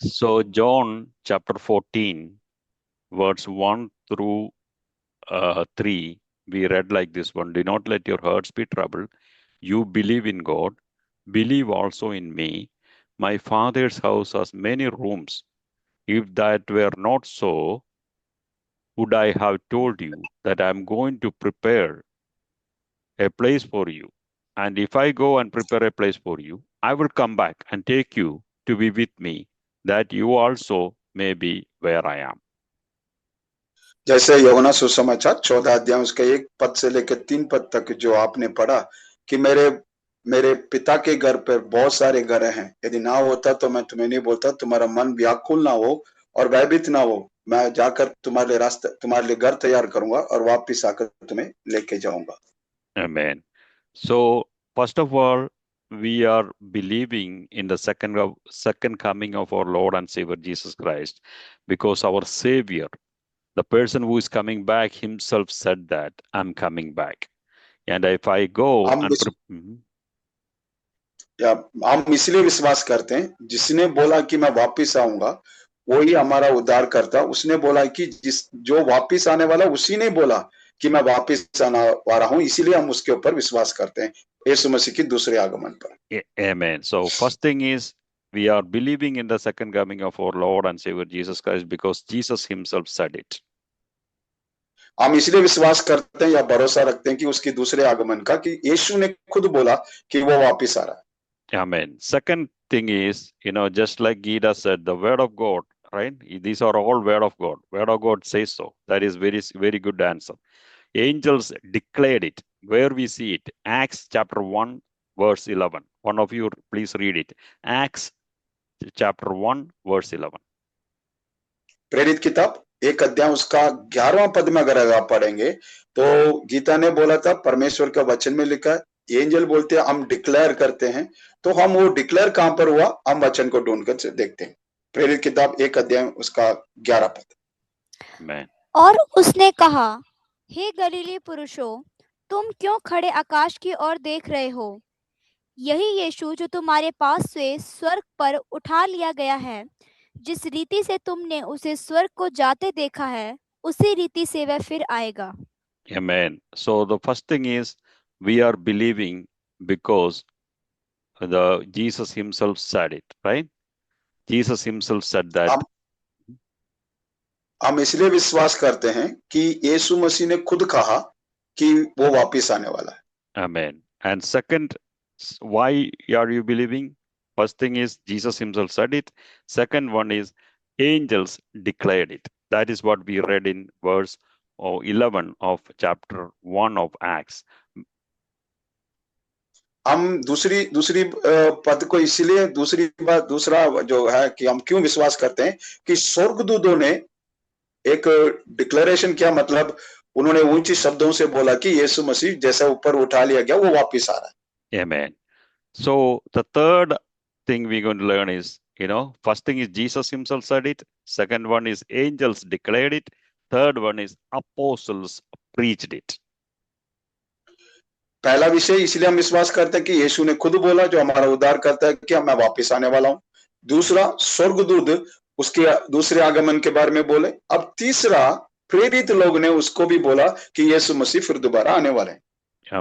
So John chapter 14, verse 1 through 3, we read like this one. Do not let your hearts be troubled. You believe in God, believe also in me. My Father's house has many rooms. If that were not so, would I have told you that I am going to prepare a place for you? And if I go and prepare a place for you, I will come back and take you to be with me, that you also may be where I am. जैसे यूहन्ना सुसमाचार 14 अध्याय उसके 1 पद से लेकर 3 पद तक जो आपने पढ़ा कि मेरे मेरे पिता के घर पर बहुत सारे घर हैं, यदि ना होता तो मैं तुम्हें नहीं बोलता, तुम्हारा मन व्याकुल ना हो और भयभीत ना हो। मैं जाकर तुम्हारे लिए घर तैयार करूंगा और वापस आकर तुम्हें लेके जाऊंगा। Amen. So, first of all, we are believing in the second coming of our Lord and Savior Jesus Christ, because our Savior, the person who is coming back himself, said that I'm coming back. And if I go हम and या हम इसलिए विश्वास करते हैं, जिसने बोला कि मैं वापस आऊंगा वही हमारा उद्धार करता। उसने बोला कि जो वापस आने वाला उसी ने बोला कि मैं वापस आने वाला हूं, इसीलिए हम उसके ऊपर विश्वास करते हैं यीशु मसीह की दूसरे आगमन पर। Amen. So, first thing is, we are believing in the second coming of our Lord and Savior Jesus Christ because Jesus himself said it. हम इसलिए विश्वास करते हैं या भरोसा रखते हैं कि उसकी दूसरे आगमन का, कि यीशु ने खुद बोला कि वो वापस आ रहा है। Amen. Second thing is, just like Gita said, the word of God, right? These are all word of God. Word of God says so. That is very, very good answer. Angels declared it. Where we see it? Acts chapter 1, verse 11. One of you, please read it. Acts chapter 1, verse 11. प्रेरित किताब 1 अध्याय उसका 11वां पद में अगर आप पढ़ेंगे तो गीता ने बोला था, परमेश्वर का वचन में लिखा है, एंजल बोलते हैं हम डिक्लेयर करते हैं। तो हम वो डिक्लेयर कहां पर हुआ, हम वचन को ढूंढ कर देखते हैं। प्रेरित किताब 1 अध्याय उसका 11 पद। Amen. और उसने कहा, हे गलीली पुरुषों, तुम क्यों खड़े आकाश की ओर देख रहे हो? यही यीशु जो तुम्हारे पास से स्वर्ग पर उठा लिया गया है, जिस रीति से तुमने उसे स्वर्ग को जाते देखा है, उसी रीति से वह फिर आएगा। Amen. So the first thing is, we are believing because the Jesus himself said it, right? Jesus himself said that. हम इसलिए विश्वास करते हैं कि यीशु मसीह ने खुद कहा कि वो वापस आने वाला है। Amen. And second, why are you believing? First thing is Jesus himself said it. Second one is angels declared it. That is what we read in verse 11 of chapter 1 of Acts. हम दूसरी पद को इसलिए दूसरा जो है कि हम क्यों विश्वास करते हैं कि स्वर्गदूतों ने एक डिक्लेरेशन किया, मतलब उन्होंने ऊंची शब्दों से बोला कि यीशु मसीह जैसा ऊपर उठा लिया गया वो वापस आ रहा है। Amen. So the third thing we're going to learn is, first thing is Jesus himself said it. Second one is angels declared it. Third one is apostles preached it. पहला विषय इसलिए हम विश्वास करते हैं कि यीशु ने खुद बोला, जो हमारा उद्धार करता है, कि मैं वापस आने वाला हूं। दूसरा, स्वर्गदूत उसके दूसरे आगमन के बारे में बोले। अब तीसरा, प्रेरित लोग ने उसको भी बोला कि यीशु मसीह फिर दोबारा आने वाले हैं।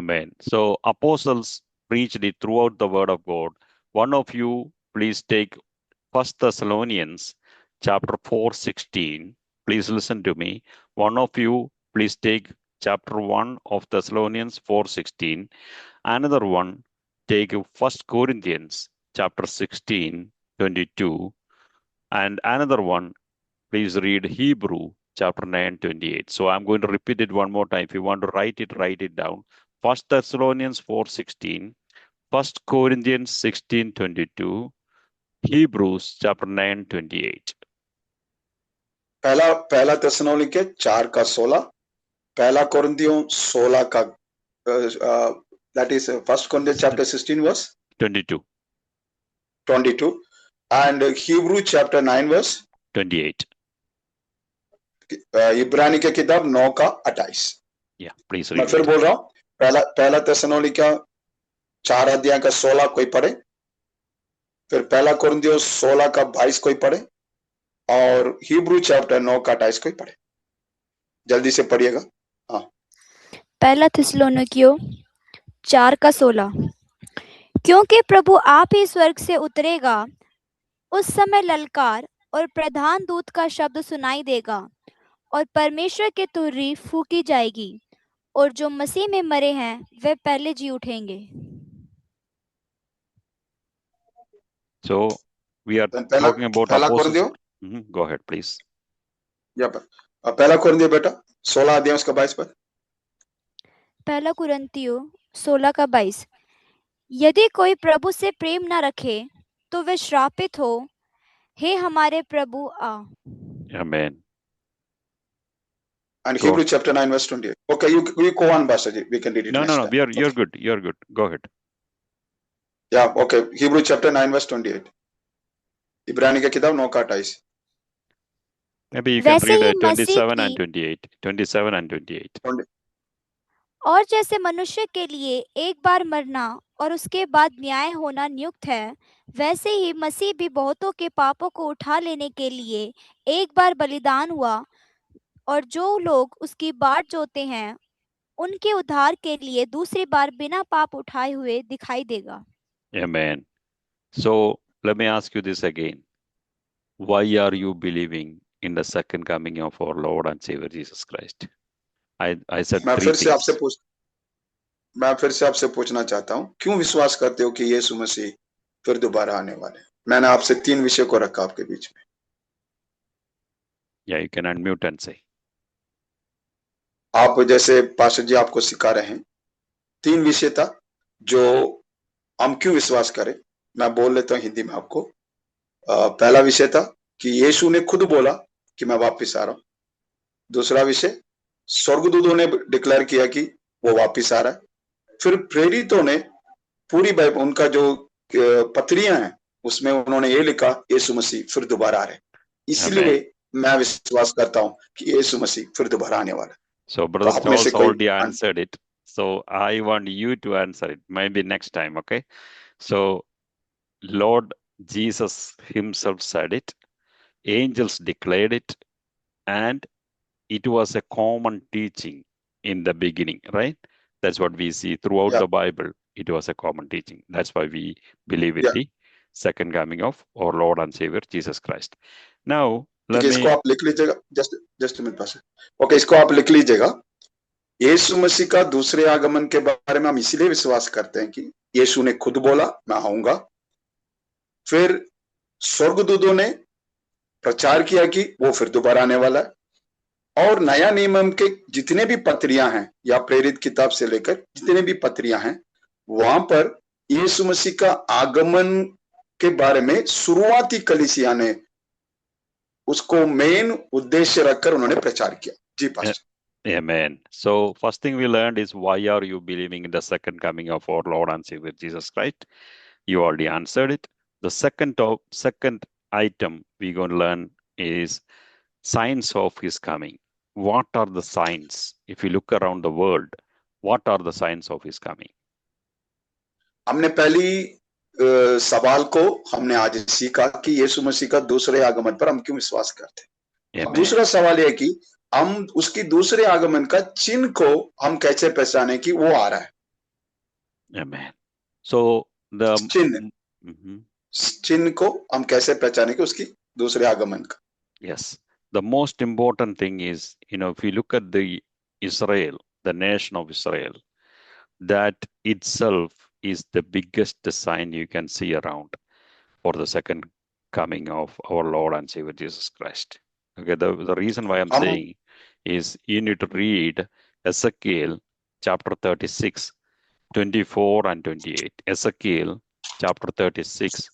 Amen. So apostles preached it throughout the word of God. One of you, please take 1 Thessalonians chapter 4:16. Please listen to me. One of you, please take chapter 1 of Thessalonians 4:16. Another one, take 1 Corinthians chapter 16:22. And another one, please read Hebrew chapter 9:28. So I'm going to repeat it one more time. If you want to write it down. 1 Thessalonians 4:16, 1 Corinthians 16:22, Hebrews chapter 9:28. पहला थिस्सलुनीके 4 का 16, पहला कोरिन्थियों 16 का that is 1 Corinthians chapter 16 verse 22 and Hebrew chapter 9 verse 28. इब्रानी की किताब 9 का 28। Yeah, please मैं read फिर it. बोल रहा हूं, पहला थिस्सलुनीके 4 अध्याय का 16 कोई पढ़े। फिर पहला कुरिन्थियों 16 का 22 कोई पढ़े और हिब्रू चैप्टर 9 का 28 कोई पढ़े, जल्दी से पढ़िएगा। पहला थिस्सलुनीकियों 4 का 16। क्योंकि प्रभु आप ही स्वर्ग से उतरेगा, उस समय ललकार और प्रधान दूत का शब्द सुनाई देगा और परमेश्वर की तुरही फूंकी जाएगी और जो मसीह में मरे हैं वे पहले जी उठेंगे। So we are पहला talking about पहला apostles. कुरिन्थियों Go ahead, please. या पहला कुरिन्थियों बेटा 16 अध्याय उसका 22 पर। पहला कुरिन्थियों 16 का 22। यदि कोई प्रभु से प्रेम न रखे तो वे श्रापित हो। हे हमारे प्रभु आ। Amen. And Go. Hebrew chapter 9 verse 28. Okay, you go on, Pastor Ji. We can read it No, next no, no. time. You're good. You're good. Go ahead. Yeah, okay. Hebrew chapter 9 verse 28. इब्रानी की किताब 9 का 28। Maybe you can वैसे read he Masih 27 and की 28. 27 and 28. और जैसे मनुष्य के लिए एक बार मरना और उसके बाद न्याय होना नियुक्त है, वैसे ही मसीह भी बहुतों के पापों को उठा लेने के लिए एक बार बलिदान हुआ, और जो लोग उसकी बाट जोते हैं उनके उद्धार के लिए दूसरी बार बिना पाप उठाए हुए दिखाई देगा। Amen. So let me ask you this again. Why are you believing in the second coming of our Lord and Savior Jesus Christ? I said मैं three फिर से things. आपसे पूछना चाहता हूँ, क्यों विश्वास करते हो कि यीशु मसीह फिर दोबारा आने वाले हैं? मैंने आपसे 3 विषय को रखा आपके बीच में। Yeah, you can unmute and say. आप जैसे पास्टर जी आपको सिखा रहे हैं, 3 विषय था जो हम क्यों विश्वास करें। मैं बोल लेता हूँ हिंदी में आपको। पहला विषय था कि यीशु ने खुद बोला कि मैं वापस आ रहा हूं। दूसरा विषय, स्वर्गदूतों ने डिक्लेयर किया कि वो वापस आ रहा है। फिर प्रेरितों ने पूरी बाइबल, उनका जो पत्रियां हैं उसमें उन्होंने ये लिखा यीशु मसीह फिर दोबारा आ रहे। इसलिए मैं विश्वास करता हूं कि यीशु मसीह फिर दोबारा आने वाला है। So Brother Charles already answered it. So I want you to answer it. Maybe next time, okay? So Lord Jesus himself said it. Angels declared it. And it was a common teaching in the beginning, right? That's what we see throughout the Bible. It was a common teaching. That's why we believe in the second coming of our Lord and Savior Jesus Christ. Now, इसको आप लिख लीजिएगा। Just minute पास। Okay, इसको आप लिख लीजिएगा। यीशु मसीह का दूसरे आगमन के बारे में हम इसलिए विश्वास करते हैं कि यीशु ने खुद बोला मैं आऊंगा। फिर स्वर्गदूतों ने प्रचार किया कि वो फिर दोबारा आने वाला है। और नया नियम के जितने भी पत्रियां हैं या प्रेरित किताब से लेकर जितने भी पत्रियां हैं, वहां पर यीशु मसीह का आगमन के बारे में शुरुआती कलीसिया ने उसको मेन उद्देश्य रखकर उन्होंने प्रचार किया। जी pastor. Amen. So first thing we learned is, why are you believing in the second coming of our Lord and Savior Jesus Christ? You already answered it. The second item we're going to learn is signs of his coming. What are the signs? If you look around the world, what are the signs of his coming? हमने पहली सवाल को हमने आज सीखा कि यीशु मसीह का दूसरे आगमन पर हम क्यों विश्वास करते हैं। अब दूसरा सवाल यह कि हम उसकी दूसरे आगमन का चिन्ह को हम कैसे पहचाने कि वो आ रहा है। Amen. So the चिन्ह को हम कैसे पहचाने कि उसकी दूसरे आगमन का। Yes, the most important thing is, if you look at the Israel, the nation of Israel, that itself is the biggest sign you can see around for the second coming of our Lord and Savior Jesus Christ. Okay, the reason why I'm saying is you need to read Ezekiel chapter 36, 24 and 28. Ezekiel chapter 36,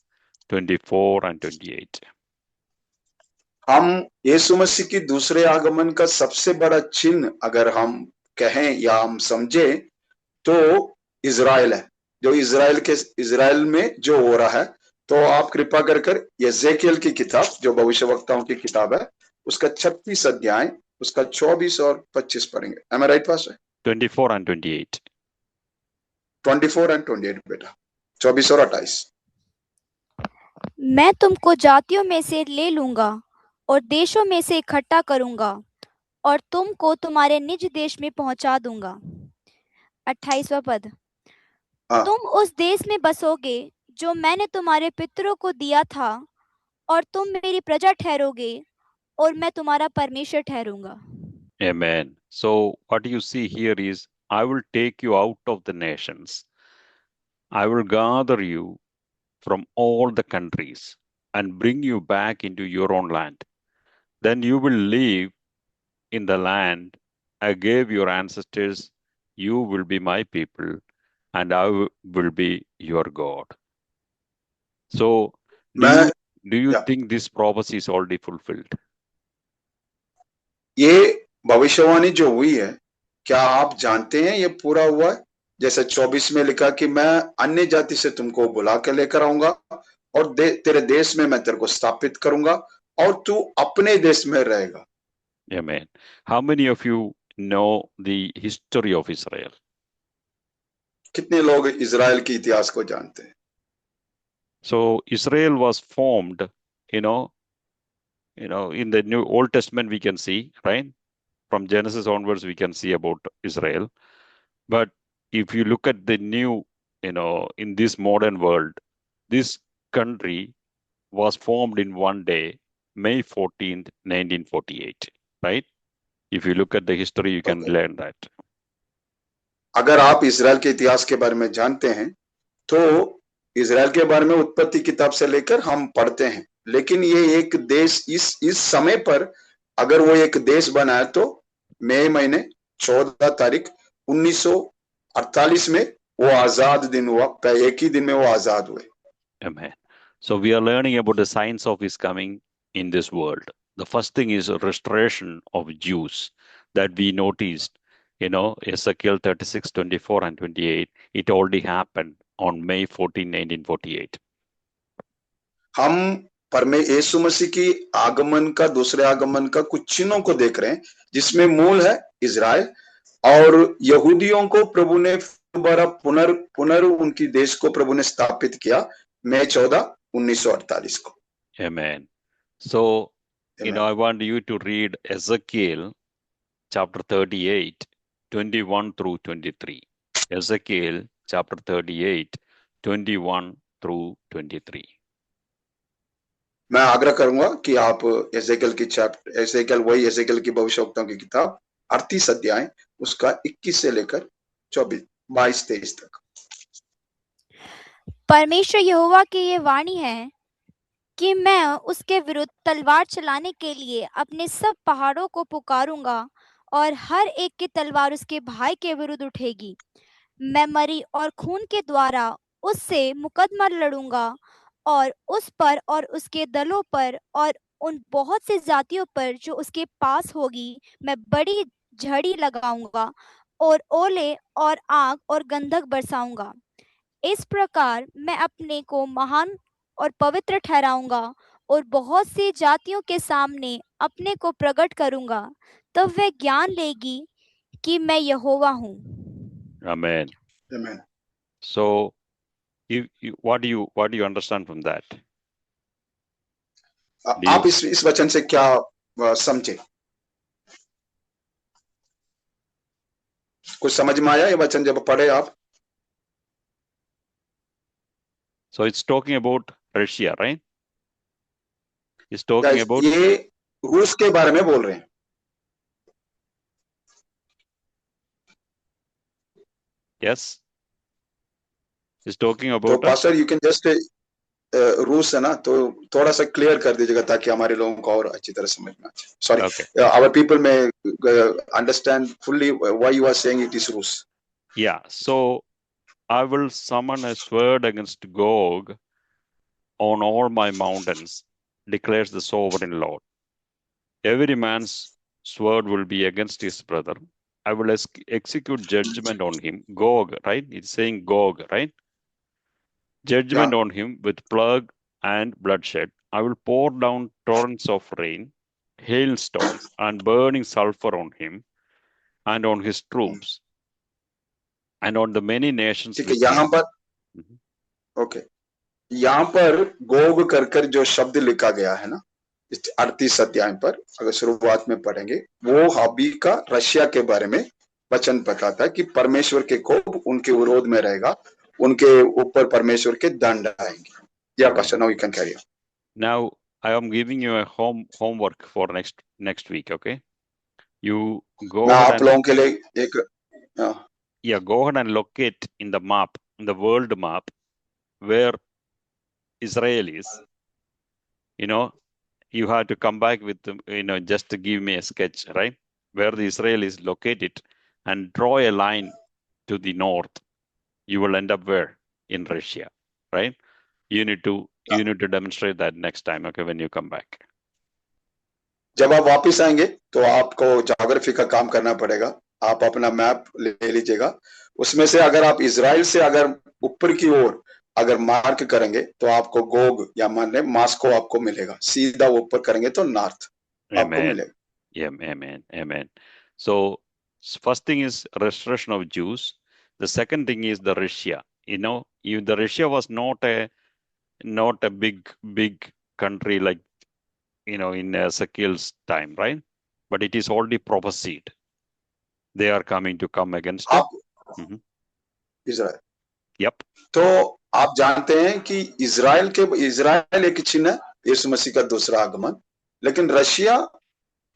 24 and 28. हम यीशु मसीह की दूसरे आगमन का सबसे बड़ा चिन्ह अगर हम कहें या हम समझे तो इजराइल है। जो इजराइल में जो हो रहा है, तो आप कृपा कर यजेकिएल की किताब, जो भविष्यवक्ताओं की किताब है, उसका 36 अध्याय उसका 24 और 25 पढ़ेंगे। Am I right pastor? 24 and 28. 24 and 28 बेटा, 24 और 28। मैं तुमको जातियों में से ले लूंगा और देशों में से इकट्ठा करूंगा और तुमको तुम्हारे निज देश में पहुंचा दूंगा। 28वां पद। हाँ, तुम उस देश में बसोगे जो मैंने तुम्हारे पितरों को दिया था, और तुम मेरी प्रजा ठहरोगे और मैं तुम्हारा परमेश्वर ठहरूंगा। Amen. So what you see here is, I will take you out of the nations. I will gather you from all the countries and bring you back into your own land. Then you will live in the land I gave your ancestors. You will be my people, and I will be your God. So, मैं do you या think this prophecy is already fulfilled? ये भविष्यवाणी जो हुई है, क्या आप जानते हैं ये पूरा हुआ है? जैसे 24 में लिखा कि मैं अन्य जाति से तुमको बुला के लेकर आऊंगा और तेरे देश में मैं तेरे को स्थापित करूंगा और तू अपने देश में रहेगा। Amen. How many of you know the history of Israel? कितने लोग इजराइल के इतिहास को जानते हैं? So Israel was formed, you know, in the New Old Testament we can see, right? From Genesis onwards we can see about Israel. But if you look at the new, in this modern world, this country was formed in one day, May 14th, 1948, right? If you look at the history, you can Okay. learn that. अगर आप Israel के इतिहास के बारे में जानते हैं तो इजराइल के बारे में उत्पत्ति किताब से लेकर हम पढ़ते हैं, लेकिन ये एक देश इस समय पर अगर वो एक देश बना है तो मई महीने 14 तारीख 1948 में वो आजाद दिन हुआ। एक ही दिन में वो आजाद हुए। Amen. So we are learning about the signs of his coming in this world. The first thing is a restoration of Jews that we noticed, Ezekiel 36, 24 and 28. It already happened on May 14, 1948. हम यीशु मसीह की आगमन का, दूसरे आगमन का कुछ चिन्हों को देख रहे हैं, जिसमें मूल है इजराइल और यहूदियों को प्रभु ने दोबारा पुनर उनकी देश को प्रभु ने स्थापित किया मई 14, 1948 को। Amen. So, I want you to read Ezekiel chapter 38, 21 through 23. Ezekiel chapter 38, 21 through 23. मैं आग्रह करूंगा कि आप एजेकियल की भविष्यवक्ताओं की किताब 38 अध्याय उसका 21 से लेकर 22-23 तक। परमेश्वर यहोवा की ये वाणी है कि मैं उसके विरुद्ध तलवार चलाने के लिए अपने सब पहाड़ों को पुकारूंगा और हर एक की तलवार उसके भाई के विरुद्ध उठेगी। मैं मरी और खून के द्वारा उससे मुकदमा लड़ूंगा और उस पर और उसके दलों पर और उन बहुत से जातियों पर जो उसके पास होगी मैं बड़ी झड़ी लगाऊंगा और ओले और आग और गंधक बरसाऊंगा। इस प्रकार मैं अपने को महान और पवित्र ठहराऊंगा और बहुत सी जातियों के सामने अपने को प्रकट करूंगा, तब वे ज्ञान लेगी कि मैं यहोवा हूँ। Amen. Amen. So, what do you understand from that? आप इस वचन से क्या समझे? कुछ समझ में आया ये वचन जब पढ़े आप? So it's talking about Russia, right? It's talking about, ये रूस के बारे में बोल रहे हैं। yes, it's talking तो about pastor you can just रूस है ना, तो थोड़ा सा क्लियर कर दीजिएगा ताकि हमारे लोगों को और अच्छी तरह समझ में आ जाए। Sorry, our people may understand fully why you are saying it is रूस। Yeah, so I will summon a sword against Gog on all my mountains, declares the sovereign Lord. Every man's sword will be against his brother. I will execute judgment on him. Gog, right? It's saying Gog, right? Judgment on him with plague and bloodshed. I will pour down torrents of rain, hailstones, and burning sulfur on him and on his troops and on the many nations. ठीक है, यहाँ पर okay, यहाँ पर Gog कर कर जो शब्द लिखा गया है ना, 38 अध्याय पर अगर शुरुआत में पढ़ेंगे, वो हाबी का रशिया के बारे में वचन बताता है कि परमेश्वर के कोप उनके विरोध में रहेगा, उनके ऊपर परमेश्वर के दंड आएंगे। या pastor, now you can carry on. Now I am giving you a homework for next week. Okay, you go मैं ahead आप and लोगों के लिए एक go ahead and locate in the map, in the world map, where Israel is. You have to come back with just to give me a sketch, right, where the Israel is located, and draw a line to the north. You will end up where? In Russia, right? You need to demonstrate that next time, okay, when you come back. जब आप वापस आएंगे तो आपको geography का काम करना पड़ेगा। आप अपना मैप ले लीजिएगा, उसमें से अगर आप इजराइल से अगर ऊपर की ओर अगर मार्क करेंगे तो आपको गोग या मान लें मास्को आपको मिलेगा। सीधा ऊपर करेंगे तो नॉर्थ आपको मिलेगा। Yeah, amen. So first thing is restoration of Jews. The second thing is the Russia. The Russia was not a big country like in Ezekiel's time, right? But it is already prophesied. They are coming against it. Israel. Yep. तो आप जानते हैं कि Israel एक चिन्ह है, यीशु मसीह का दूसरा आगमन। लेकिन रशिया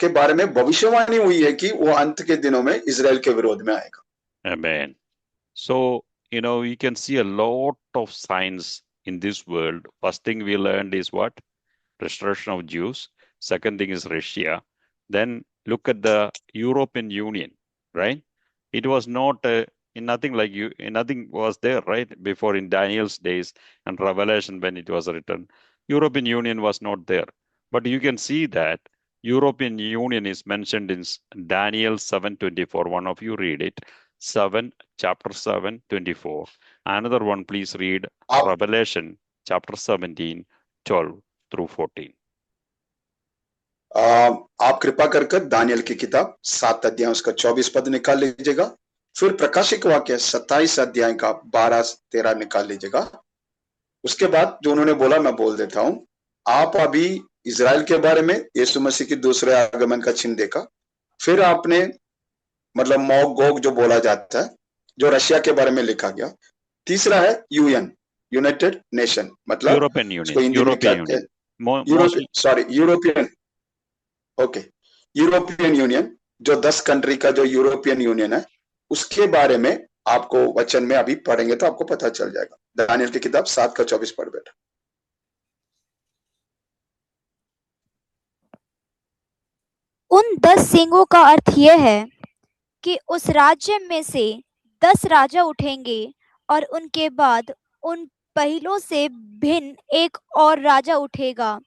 के बारे में भविष्यवाणी हुई है कि वो अंत के दिनों में इजराइल के विरोध में आएगा। Amen. So, you can see a lot of signs in this world. First thing we learned is what? Restoration of Jews. Second thing is Russia. Then look at the European Union, right? It was not nothing was there, right? Before in Daniel's days and Revelation when it was written, European Union was not there. But you can see that European Union is mentioned in Daniel 7:24. One of you read it. Chapter 7:24. Another one, please read Revelation chapter 17, 12 through 14. आप कृपा कर Daniel की किताब 7 अध्याय उसका 24 पद निकाल लीजिएगा। फिर प्रकाशिक वाक्य 27 अध्याय का 12-13 निकाल लीजिएगा। उसके बाद जो उन्होंने बोला मैं बोल देता हूं। आप अभी इजराइल के बारे में यीशु मसीह की दूसरे आगमन का चिन्ह देखा। फिर आपने मतलब गोग जो बोला जाता है, जो रशिया के बारे में लिखा गया। तीसरा है यूएन, यूनाइटेड नेशन, मतलब यूरोपियन यूनियन जो 10 कंट्री का जो यूरोपियन यूनियन है, उसके बारे में आपको वचन में अभी पढ़ेंगे तो आपको पता चल जाएगा। दानियल की किताब 7 का 24 पढ़ बेटा। उन 10 सींगों का अर्थ यह है कि उस राज्य में से 10 राजा उठेंगे और उनके बाद उन पहलों से भिन्न एक और राजा उठेगा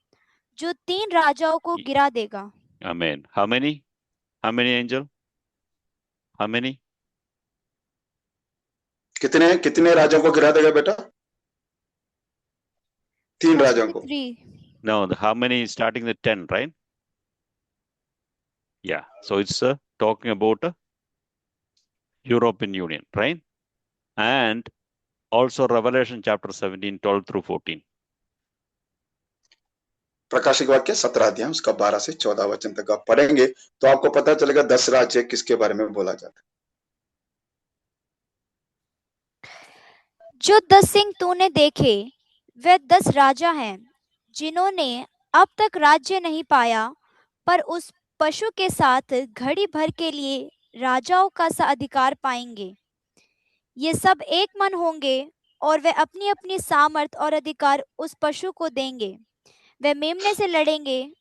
जो 3 राजाओं को गिरा देगा। Amen. How many angel? How many? कितने राजाओं को गिरा देगा बेटा? 3 राजाओं को। No, how many starting the 10, right? Yeah. So it's talking about European Union, right? And also Revelation chapter 17, 12 through 14. प्रकाशिक वाक्य 17 अध्याय उसका 12 से 14 वचन तक आप पढ़ेंगे तो आपको पता चलेगा 10 राज्य किसके बारे में बोला जाता है। जो 10 सिंह तूने देखे वे 10 राजा हैं जिन्होंने अब तक राज्य नहीं पाया, पर उस पशु के साथ घड़ी भर के लिए राजाओं का सा अधिकार पाएंगे। ये सब एक मन होंगे और वे अपनी अपनी सामर्थ और अधिकार उस पशु को देंगे। वे मेमने से लड़ेंगे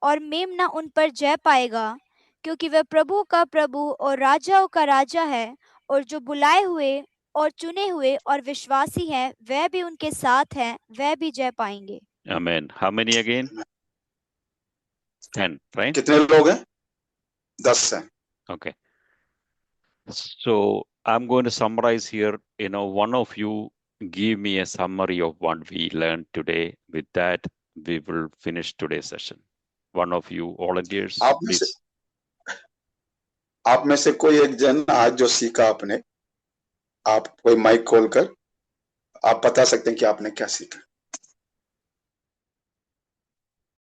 और मेमना उन पर जय पाएगा, क्योंकि वह प्रभु का प्रभु और राजाओं का राजा है, और जो बुलाए हुए और चुने हुए और विश्वासी हैं वह भी उनके साथ हैं, वह भी जय पाएंगे। Amen. How many again? 10, right? कितने लोग हैं? 10 हैं। Okay. So I'm going to summarize here. One of you give me a summary of what we learned today. With that, we will finish today's session. One of you volunteers, please. आप में से कोई एक जन आज जो सीखा आपने, आप कोई माइक खोलकर आप बता सकते हैं कि आपने क्या सीखा।